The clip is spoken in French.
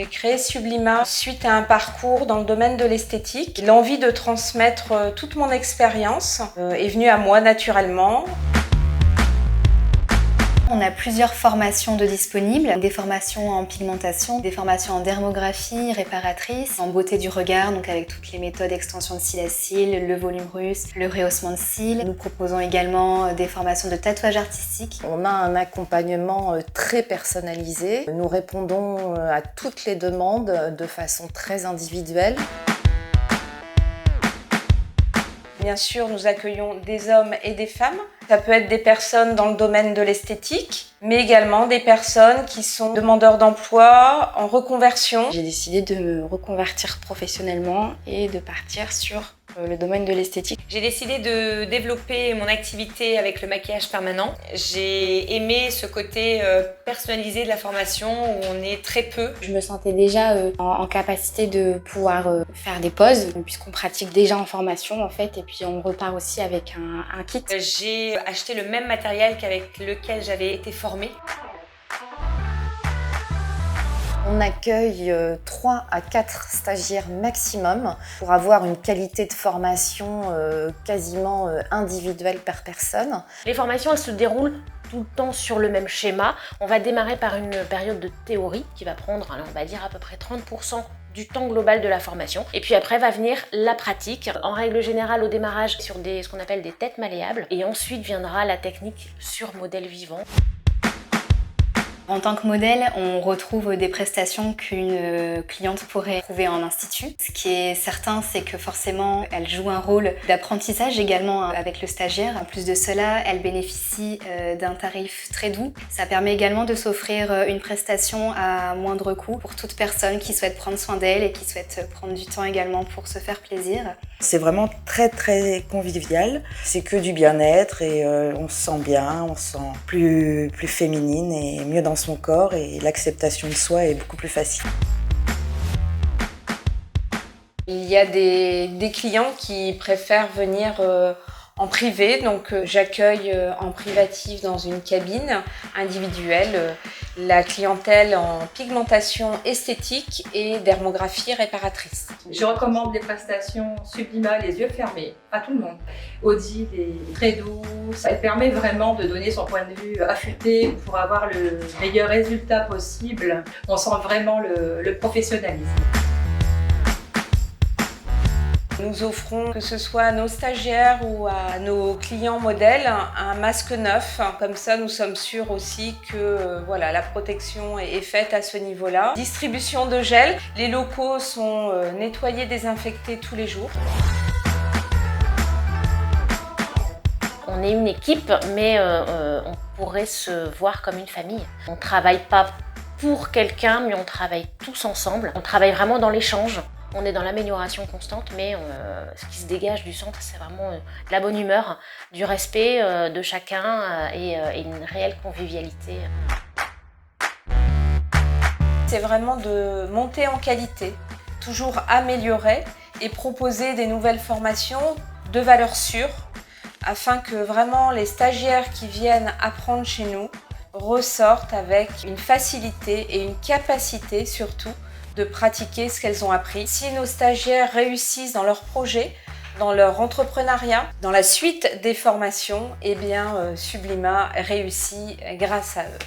J'ai créé Sublima suite à un parcours dans le domaine de l'esthétique. L'envie de transmettre toute mon expérience est venue à moi naturellement. On a plusieurs formations de disponibles, des formations en pigmentation, des formations en dermographie réparatrice, en beauté du regard, donc avec toutes les méthodes extension de cils à cils, le volume russe, le rehaussement de cils. Nous proposons également des formations de tatouage artistique. On a un accompagnement très personnalisé. Nous répondons à toutes les demandes de façon très individuelle. Bien sûr, nous accueillons des hommes et des femmes. Ça peut être des personnes dans le domaine de l'esthétique, mais également des personnes qui sont demandeurs d'emploi, en reconversion. J'ai décidé de me reconvertir professionnellement et de partir sur le domaine de l'esthétique. J'ai décidé de développer mon activité avec le maquillage permanent. J'ai aimé ce côté personnalisé de la formation où on est très peu. Je me sentais déjà en capacité de pouvoir faire des pauses puisqu'on pratique déjà en formation en fait et puis on repart aussi avec un kit. J'ai acheté le même matériel qu'avec lequel j'avais été formée. On accueille 3 à 4 stagiaires maximum pour avoir une qualité de formation quasiment individuelle par personne. Les formations, elles se déroulent tout le temps sur le même schéma. On va démarrer par une période de théorie qui va prendre, alors on va dire à peu près 30% du temps global de la formation. Et puis après va venir la pratique, en règle générale au démarrage sur ce qu'on appelle des têtes malléables. Et ensuite viendra la technique sur modèle vivant. En tant que modèle, on retrouve des prestations qu'une cliente pourrait trouver en institut. Ce qui est certain, c'est que forcément, elle joue un rôle d'apprentissage également avec le stagiaire. En plus de cela, elle bénéficie d'un tarif très doux. Ça permet également de s'offrir une prestation à moindre coût pour toute personne qui souhaite prendre soin d'elle et qui souhaite prendre du temps également pour se faire plaisir. C'est vraiment très convivial. C'est que du bien-être et on se sent bien, on se sent plus féminine et mieux dans son corps et l'acceptation de soi est beaucoup plus facile. Il y a des clients qui préfèrent venir en privé, donc j'accueille en privatif dans une cabine individuelle la clientèle en pigmentation esthétique et dermographie réparatrice. Je recommande les prestations Sublima les yeux fermés à tout le monde. Odile est très douce, elle permet vraiment de donner son point de vue affûté pour avoir le meilleur résultat possible. On sent vraiment le professionnalisme. Nous offrons, que ce soit à nos stagiaires ou à nos clients modèles, un masque neuf. Comme ça, nous sommes sûrs aussi que voilà, la protection est faite à ce niveau-là. Distribution de gel. Les locaux sont nettoyés, désinfectés tous les jours. On est une équipe, mais on pourrait se voir comme une famille. On ne travaille pas pour quelqu'un, mais on travaille tous ensemble. On travaille vraiment dans l'échange. On est dans l'amélioration constante, mais ce qui se dégage du centre, c'est vraiment de la bonne humeur, du respect de chacun et une réelle convivialité. C'est vraiment de monter en qualité, toujours améliorer et proposer des nouvelles formations de valeur sûre, afin que vraiment les stagiaires qui viennent apprendre chez nous ressortent avec une facilité et une capacité surtout de pratiquer ce qu'elles ont appris. Si nos stagiaires réussissent dans leur projet, dans leur entrepreneuriat, dans la suite des formations, eh bien Sublima réussit grâce à eux.